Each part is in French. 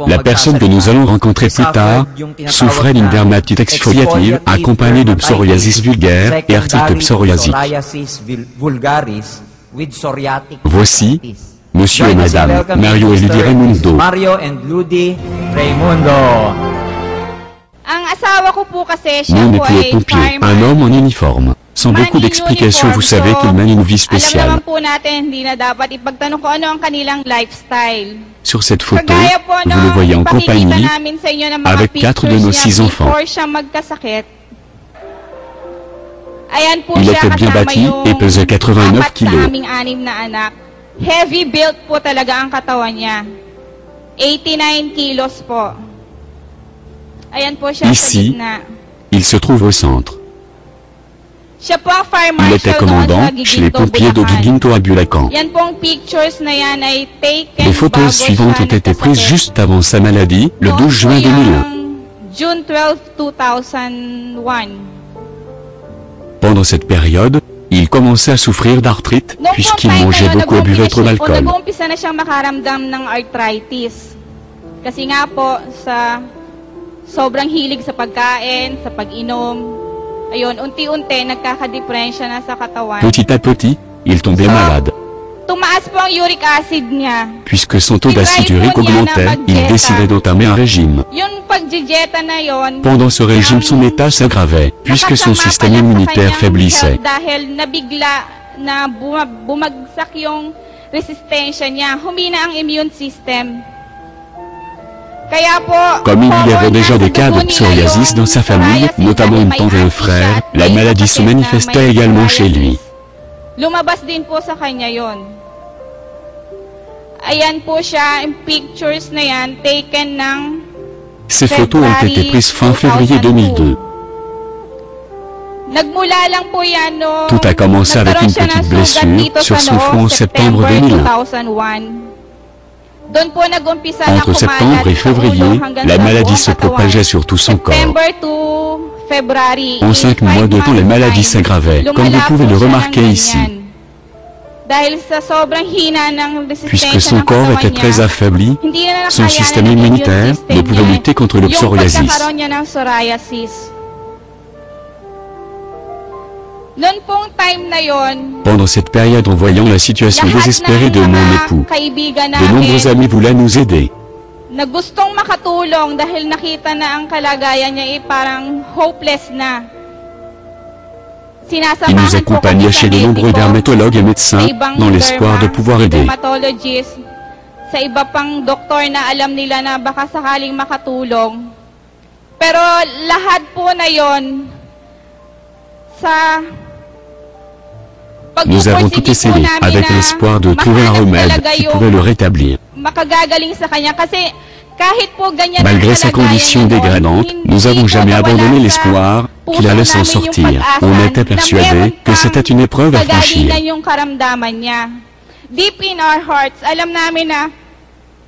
La personne que nous allons rencontrer plus tard souffrait d'une dermatite exfoliative accompagnée de psoriasis vulgaire et arthrite psoriasique. Voici Monsieur et Madame Mario et Ludi Raimundo. Mon époux est pompier, un homme en uniforme. Sans beaucoup d'explications, vous savez qu'il mène une vie spéciale. Sur cette photo, vous le voyez en compagnie avec 4 de nos 6 enfants. Il était bien bâti et pesait 89 kilos. Heavy built po talaga ang katawan niya. 89 kilos po. Ayan po siya sa Ici, gitna. il se trouve au centre. Siya po ang fire Il était marshal commandant doon sa chez les Giginto, pompiers de Bulacan. Giginto à Bulacan. Yan pong pictures na yan ay taken Les photos bago suivantes siya ont été prises nagkasakit. juste avant sa maladie, le Noon 12 po juin yang 2001. June 12, 2001. Pendant cette période, il commençait à souffrir d'arthrite Noong puisqu'il time mangeait na yun, beaucoup et buvait trop d'alcool. nag-uumpisa na siyang makaramdam ng arthritis. Kasi nga po, sa sobrang hilig sa pagkain, sa pag-inom, ayun, unti-unti, nagkakadepresya na sa katawan. Petit à petit, il tombait malade. Tumaas po ang uric acid niya. Puisque son taux d'acide urique augmentait, il décidait d'entamer un régime. Yung pag-dieta na yon, Pendant ce régime, son état s'aggravait, puisque son système immunitaire faiblissait. Dahil nabigla na bumagsak yung resistensya niya, humina ang immune system. Kaya po, Comme il y avait déjà des cas de psoriasis dans sa famille, notamment une tante et un frère, la maladie se manifestait également chez lui. Lumabas din po sa kanya yon. Ayan po siya, yung pictures na yan, taken ng Ces photos ont été prises fin février 2002. Nagmula lang po yan no, Tout a commencé avec une petite blessure sur son front en septembre 2001. 2001. Doon po nag-umpisa na Entre septembre et kumalat sa février, ulo hanggang la sa maladie buong se katawan. propageait sur tout son corps. September to February. En 5 mois de temps, les maladies s'aggravaient, comme vous pouvez le remarquer ici. Dahil sa sobrang hina ng Puisque resistensya son ng corps katawan était niya, très affaibli, hindi na son nakayanan système ng immune immunitaire system ne pouvait niya lutter contre le yung psoriasis. pagkakaroon niya ng psoriasis. Noon pong time na yon, Pendant cette période, en voyant la situation lahat désespérée de ng mon mga époux, kaibigan de nombreux namin amis voulaient nous aider. na gustong makatulong dahil nakita na ang kalagayan niya parang hopeless na. Ils nous accompagnaient chez de nombreux dermatologues et médecins dans l'espoir de pouvoir aider. Sa iba pang doktor na alam nila na baka sakaling makatulong. Pero lahat po na yon sa Nous avons tout essayé avec l'espoir de trouver un remède qui pouvait le rétablir. makagagaling sa kanya kasi kahit po ganyan ang Malgré sa kalagayan condition niya noon, dégradante, hindi nous n'avons po jamais nawala abandonné sa l'espoir qu'il puso allait s'en namin yung sortir. pag-asa On était na persuadés meron que c'était une épreuve à pang franchir. kagalingan yung karamdaman niya. Deep in our hearts, alam namin na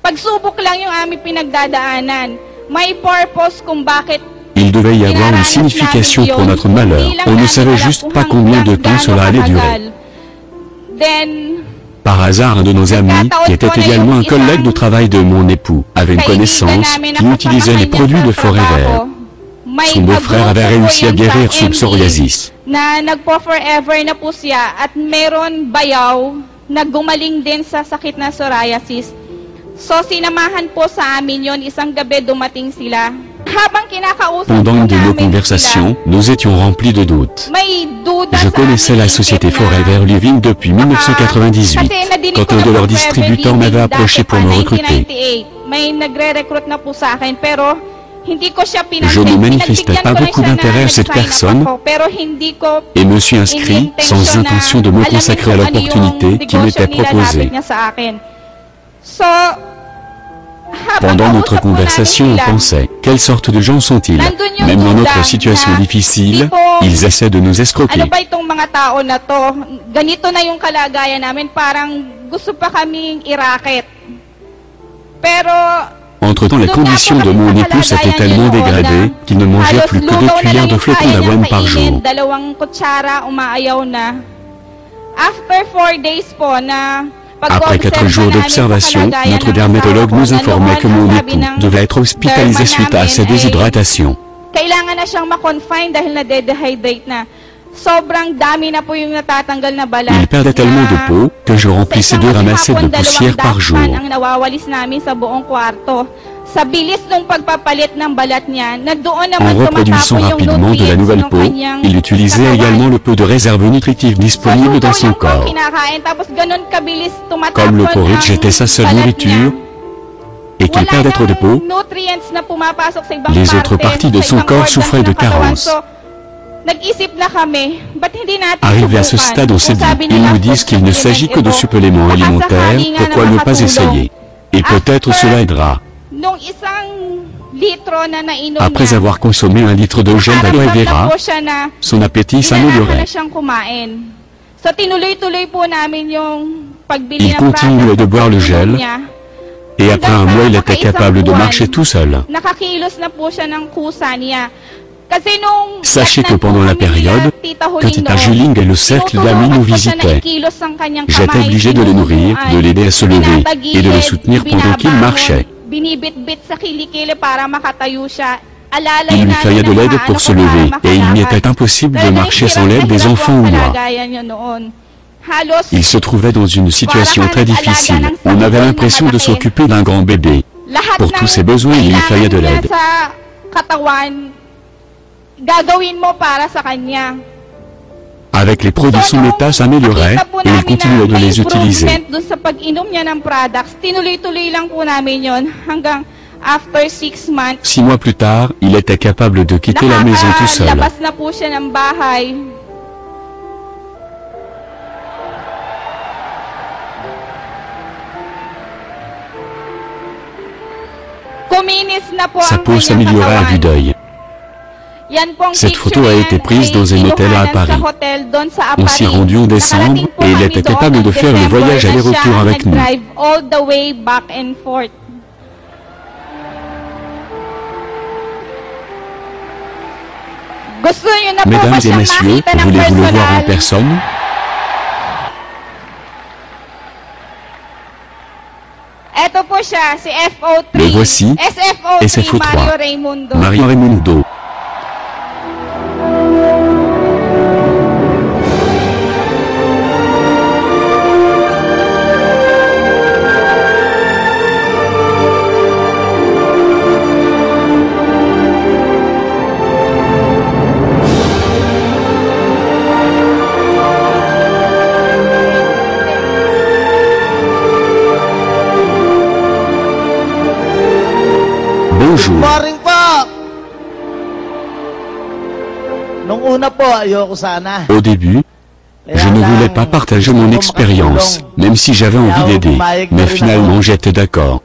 pagsubok lang yung aming pinagdadaanan. May purpose kung bakit Il devait y avoir une signification pour notre malheur. On ne savait juste pas combien de temps cela allait durer. Then, Par hasard, un de nos amis, qui était également un collègue de travail de mon époux, avait une connaissance qui utilisait les produits de Forever. Son beau-frère avait réussi à guérir son psoriasis. Na nagpo-forever na po siya at meron bayaw na gumaling din sa sakit na psoriasis. So sinamahan po sa amin yon, isang gabi dumating sila. Habang kinakausap Pendant po une de nos namin conversations, nous étions remplis de doutes. sila, may duda Je sa connaissais la aming société isip na Forever Living depuis 1998, quand un de leurs distributeurs m'avait approché pour me recruter. May nagre-recruit na po sa akin, pero hindi ko siya pinansin. Je ne manifestais pas beaucoup d'intérêt à cette personne pero hindi ko et me suis inscrit sans intention de me consacrer à l'opportunité qui m'était proposée. niya sa akin. So, Pendant notre conversation, on pensait, quelle sorte de gens sont-ils? Même dans notre situation difficile, ils essaient de nous escroquer. Ano ba itong mga tao na to? Ganito na yung kalagayan namin, parang gusto pa kaming iraket. Pero, Entre-temps, les conditions de mon époux s'étaient tellement dégradées qu'il ne mangeait plus que 2 cuillères de flocons d'avoine par jour. Dalawang kutsara, umaayaw na. After 4 days po na Après 4 jours d'observation, notre dermatologue nous informait que mon époux devait être hospitalisé suite à sa déshydratation. Kailangan na siyang ma-confine dahil na-dehydrate na. Sobrang dami na po yung natatanggal na balat. Il perdait tellement de peau que je remplissais 2 ramassades de poussière par jour. Ang nawawalis namin sa buong kwarto. Sa bilis ng pagpapalit ng balat niya, na doon naman en reproduisant rapidement de la nouvelle peau, il utilisait également le peu de réserves nutritives disponibles dans son corps. Comme le porridge était sa seule nourriture, et qu'il perdait trop de peau, les autres parties de son corps souffraient de carences. Arrivé à ce stade, on s'est dit, ils nous disent qu'il ne s'agit que de suppléments alimentaires, pourquoi ne pas essayer? Et peut-être cela aidera. Après avoir consommé 1 litre de gel d'aloe vera, son appétit s'améliorait. Il continuait de boire le gel, et après 1 mois, il était capable de marcher tout seul. Sachez que pendant la période que Tita Juling et le cercle d'amis nous visitaient, j'étais obligé de le nourrir, de l'aider à se lever, et de le soutenir pendant qu'il marchait. Il lui fallait de l'aide pour se lever, et il m'était impossible de marcher sans l'aide des enfants ou moi. Il se trouvait dans une situation très difficile. On avait l'impression de s'occuper d'un grand bébé. Pour tous ses besoins, il lui fallait de l'aide. Avec les produits, son état s'améliorait, et il continuait de les utiliser. 6 mois plus tard, il était capable de quitter la maison tout seul. Sa peau s'améliorait à vue d'œil. Cette photo a été prise dans un hôtel à Paris. On s'y est rendu en décembre et il était capable de faire le voyage aller-retour avec nous. Mesdames et messieurs, voulez-vous le voir en personne? Le voici, SFO3, Mario Raimundo. Bonjour. Morning po! Au début, je ne voulais pas partager mon expérience, même si j'avais envie d'aider, mais finalement j'étais d'accord.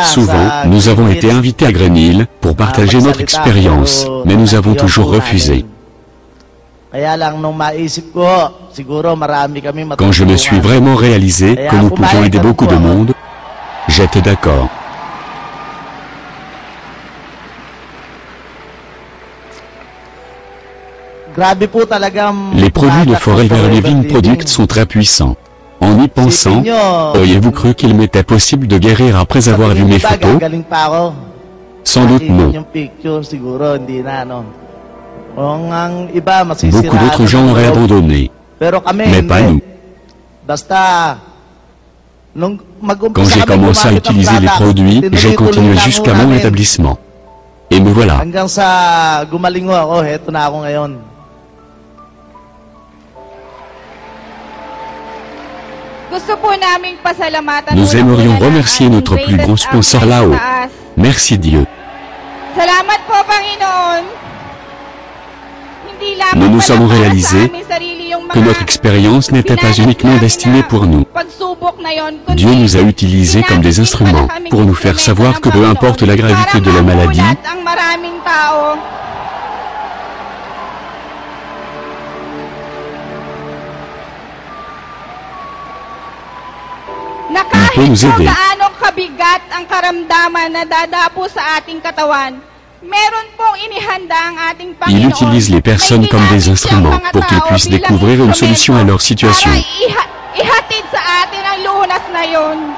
Souvent, nous avons été invités à Green Hill pour partager notre expérience, mais nous avons toujours refusé. Quand je me suis vraiment réalisé que nous pouvions aider beaucoup de monde, j'étais d'accord. Les produits de Forever Living Product sont très puissants. En y pensant, auriez-vous cru qu'il m'était possible de guérir après avoir vu mes photos? Sans doute non. Beaucoup d'autres gens auraient abandonné, mais pas nous. Quand j'ai commencé à utiliser les produits, j'ai continué jusqu'à mon rétablissement. Et me voilà. Nous aimerions remercier notre plus grand sponsor là-haut. Merci Dieu. Nous nous sommes réalisés que notre expérience n'était pas uniquement destinée pour nous. Dieu nous a utilisés comme des instruments pour nous faire savoir que peu importe la gravité de la maladie, il peut nous aider. Il utilise les personnes comme des instruments pour qu'ils puissent découvrir une solution à leur situation. ngayon.